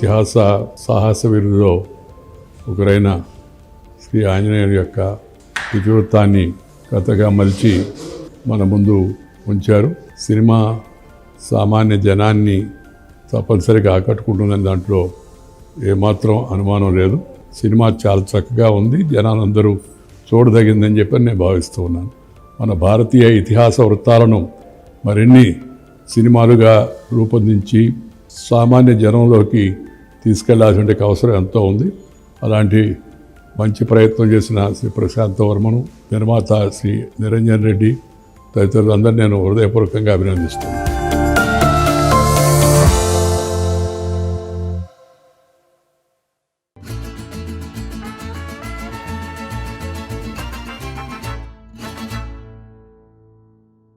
ఇతిహాస సాహస వీరుల్లో ఒకరైన శ్రీ ఆంజనేయుని యొక్క ఇతివృత్తాన్ని కథగా మలిచి మన ముందు ఉంచారు. సినిమా సామాన్య జనాన్ని తప్పనిసరిగా ఆకట్టుకుంటుందని దాంట్లో ఏమాత్రం అనుమానం లేదు. సినిమా చాలా చక్కగా ఉంది, జనాలందరూ చూడదగిందని చెప్పి నేను భావిస్తూ ఉన్నాను. మన భారతీయ ఇతిహాస వృత్తాలను మరిన్ని సినిమాలుగా రూపొందించి సామాన్య జనంలోకి తీసుకెళ్లాల్సిన అవసరం ఎంతో ఉంది. అలాంటి మంచి ప్రయత్నం చేసిన శ్రీ ప్రశాంత్ వర్మను, నిర్మాత శ్రీ నిరంజన్ రెడ్డి తదితరులందరూ నేను హృదయపూర్వకంగా అభినందిస్తున్నాను.